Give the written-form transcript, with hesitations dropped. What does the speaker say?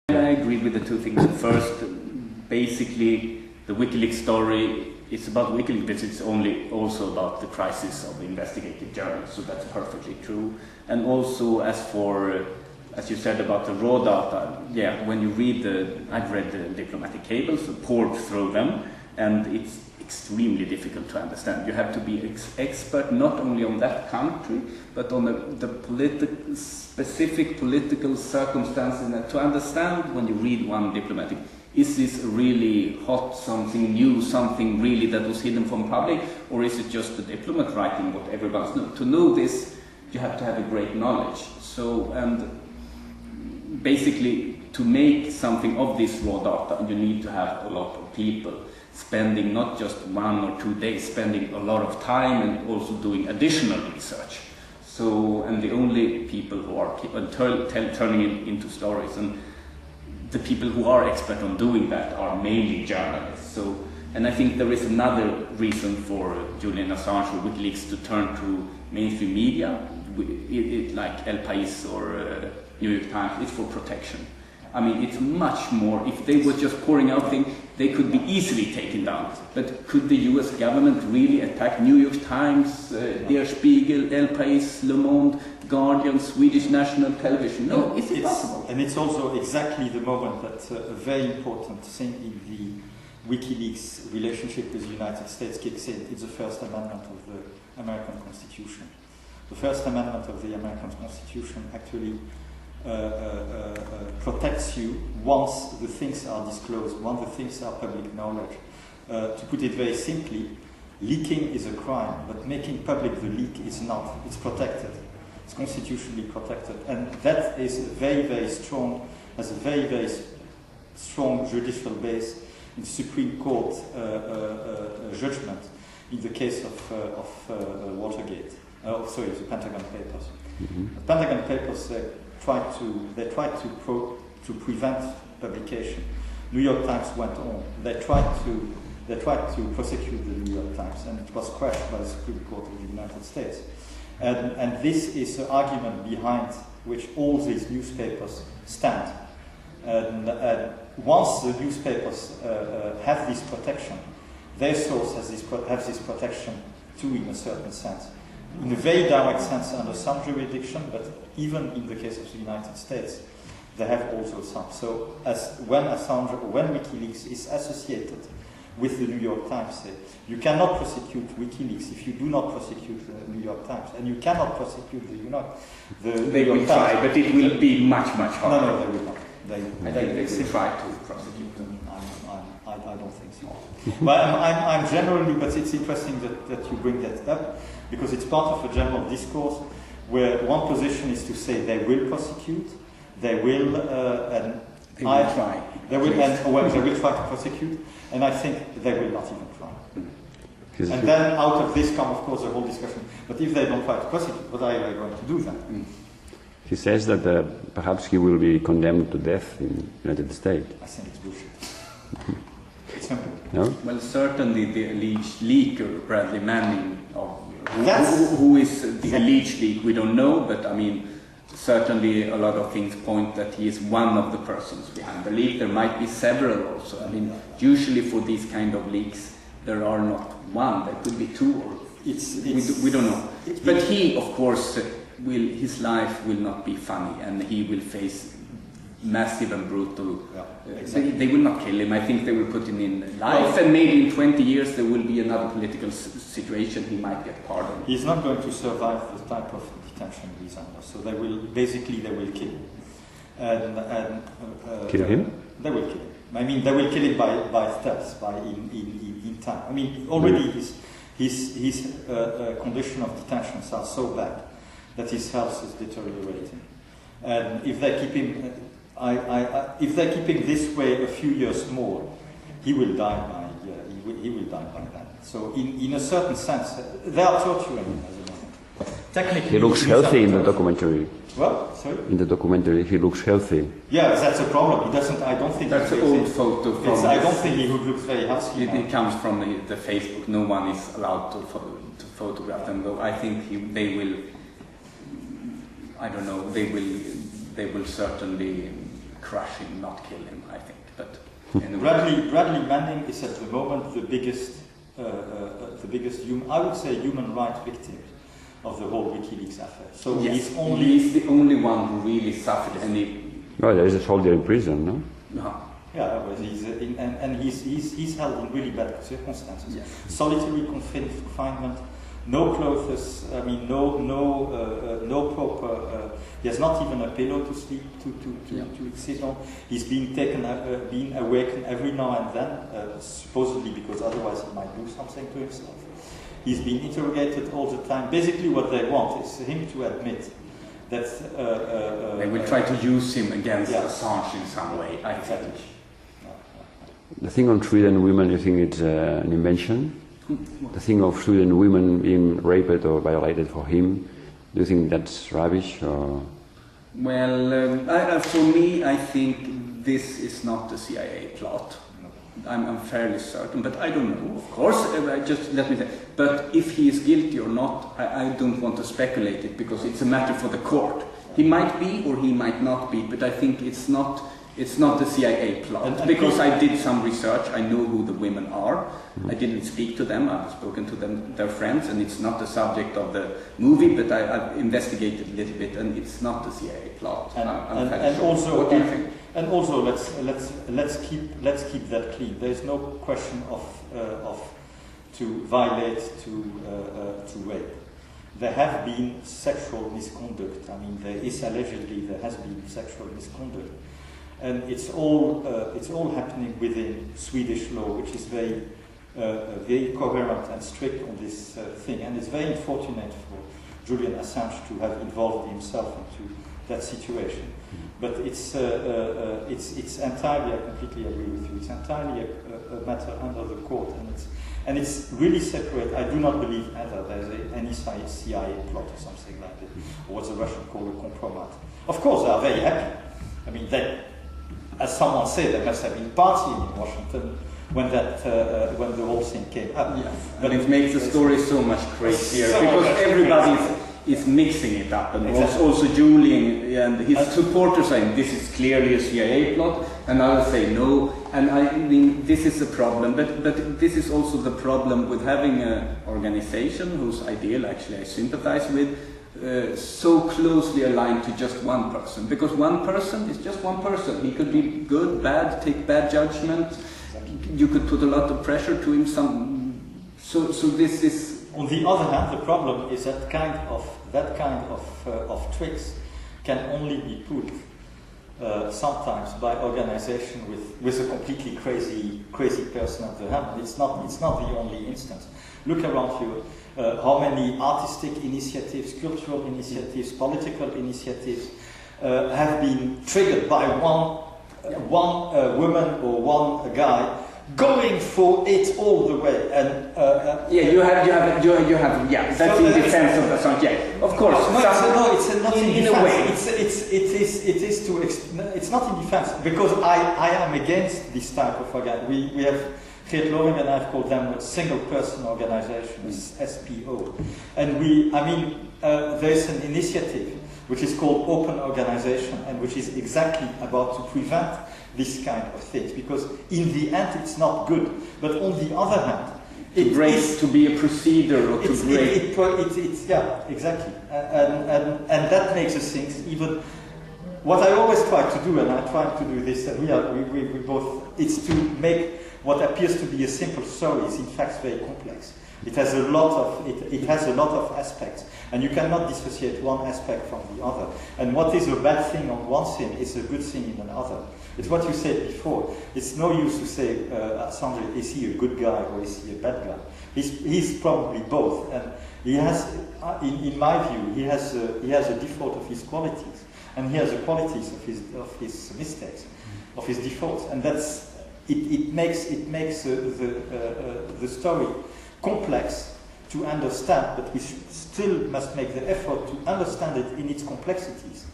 I agree with the two things. First, basically, the Wikileaks story is about Wikileaks, but it's also about the crisis of investigative journalists, so that's perfectly true. And also, as you said about the raw data, yeah, when you read I've read the diplomatic cables, poured through them, and it's extremely difficult to understand. You have to be expert not only on that country, but on the specific political circumstances, and to understand when you read one diplomatic, is this really hot, something new, something really that was hidden from public, or is it just the diplomat writing what everyone's known? To know this, you have to have a great knowledge. So, and basically, to make something of this raw data, you need to have a lot of people spending not just 1 or 2 days, spending a lot of time and also doing additional research. So, and the only people who are turning it into stories, and the people who are expert on doing that are mainly journalists. So, and I think there is another reason for Julian Assange or Wikileaks to turn to mainstream media, like El País or New York Times. It's for protection. I mean, it's much more. If they were just pouring out things, they could be easily taken down. But could the US government really attack New York Times, Der Spiegel, El País, Le Monde, Guardian, Swedish National Television? No, it's impossible. And it's also exactly the moment that a very important thing in the WikiLeaks relationship with the United States kicks in. It's the First Amendment of the American Constitution. The First Amendment of the American Constitution actually protects you once the things are disclosed, once the things are public knowledge. To put it very simply, leaking is a crime, but making public the leak is not. It's protected. It's constitutionally protected. And that is very, very strong, has a very, very strong judicial base in Supreme Court judgment in the case of Watergate. Sorry, the Pentagon Papers. Mm-hmm. The Pentagon Papers tried to prevent publication. New York Times went on. They tried to prosecute the New York Times, and it was crushed by the Supreme Court of the United States. And this is the argument behind which all these newspapers stand. And once the newspapers have this protection, their source has this protection too, in a certain sense. In a very direct sense under some jurisdiction, but even in the case of the United States, they have also some. So when Assange or when WikiLeaks is associated with the New York Times, say, you cannot prosecute WikiLeaks if you do not prosecute the New York Times, and you cannot prosecute the New York Times. They will try, but it will be much harder. No, they will not. I think they will try to prosecute them. I don't think so. But I'm generally, but it's interesting that you bring that up, because it's part of a general discourse where one position is to say they will prosecute, they will try. They will try to prosecute, and I think they will not even try. And then out of this come, of course, the whole discussion. But if they don't try to prosecute, what are they going to do then? He says that perhaps he will be condemned to death in the United States. I think it's bullshit. It's simple. No? Well, certainly the alleged leaker, Bradley Manning, who is the alleged leak, we don't know, but I mean, certainly a lot of things point that he is one of the persons behind the leak. There might be several also. I mean, usually for these kind of leaks, there are not one, there could be two, or we don't know. But he, of course, his life will not be funny, and he will face massive and brutal. Exactly. They will not kill him. I think they will put him in life, and maybe in 20 years there will be another political situation. He might get pardoned. He's not going to survive the type of detention he's under. So they will kill him. Kill him? They will kill him. I mean, they will kill him by stealth, in time. I mean, already his condition of detentions are so bad that his health is deteriorating. And if they keep him, if they keep him this way a few years more, he will die by then. So in a certain sense, they are torturing him as a moment. Technically, he looks healthy in the documentary. What? Sorry? In the documentary, he looks healthy. Yeah, that's a problem. He doesn't. I don't think that's an old photo. I don't think he looks very healthy. It comes from the Facebook. No one is allowed to photograph them, though. I think they will. I don't know. They will certainly crush him, not kill him, I think. But anyway. Bradley Manning is at the moment the biggest I would say human rights victim of the whole Wikileaks affair. So yes, he's the only one who really suffered any. Well, there is a soldier in prison, no? No. Yeah, but he's held in really bad circumstances. Yes. Solitary confinement, no clothes. I mean, no proper. He has not even a pillow to sleep to sit on. He's being being awakened every now and then, supposedly because otherwise he might do something to himself. He's being interrogated all the time. Basically, what they want is him to admit that they will try to use him against Assange in some way, I think. The thing on Sweden women, you think it's an invention? The thing of Sweden women being raped or violated for him, do you think that's rubbish? Or? Well, for me, I think this is not the CIA plot. I'm fairly certain, but I don't know. Of course, just let me say. But if he is guilty or not, I don't want to speculate it because it's a matter for the court. He might be or he might not be, but I think it's not the CIA plot. Because I did some research, I know who the women are. I didn't speak to them, I've spoken to them, their friends, and it's not the subject of the movie, but I've investigated a little bit, and it's not the CIA plot. And also, what do you think? And also, let's keep that clean. There is no question of to violate, to rape. There have been sexual misconduct. I mean, there has been sexual misconduct, and it's all happening within Swedish law, which is very coherent and strict on this thing. And it's very unfortunate for Julian Assange to have involved himself into that situation. But it's entirely, I completely agree with you, it's entirely a matter under the court, and it's really separate. I do not believe either there's any CIA plot or something like that, or what the Russians call a compromat. Of course, they are very happy. I mean, as someone said, they must have been partying in Washington when the whole thing came up. Yes. But it makes the story so much crazier because everybody is mixing it up, and also Julian and his supporters saying this is clearly a CIA plot, and others say no. And I mean, this is a problem, but this is also the problem with having an organization whose ideal actually I sympathize with, so closely aligned to just one person, because one person is just one person. He could be good, bad, take bad judgment. You could put a lot of pressure to him. So this is. On the other hand, the problem is that kind of tricks can only be put sometimes by organization with a completely crazy person at the helm. It's not the only instance. Look around you. How many artistic initiatives, cultural initiatives, political initiatives have been triggered by one woman or one guy going for it all the way, and you have that's in defense of Assange. Yeah, of course. It's not in defense. A way. It's not in defense because I am against this type of organization. We have Geert Loring and I've called them single person organizations, SPO, and there is an initiative which is called Open Organization, and which is exactly about to prevent this kind of things, because in the end it's not good. But on the other hand, to be a procedure or to break. Exactly, and that makes the things even. What I always try to do, and I try to do this, and we both, it's to make what appears to be a simple story is in fact very complex. It has a lot of aspects, and you cannot dissociate one aspect from the other. And what is a bad thing on one thing is a good thing in another. It's what you said before. It's no use to say, Assange, is he a good guy or is he a bad guy? He's probably both, and he has, in my view, he has a default of his qualities, and he has the qualities of his mistakes, of his defaults, and that's it makes the story complex to understand, but we still must make the effort to understand it in its complexities.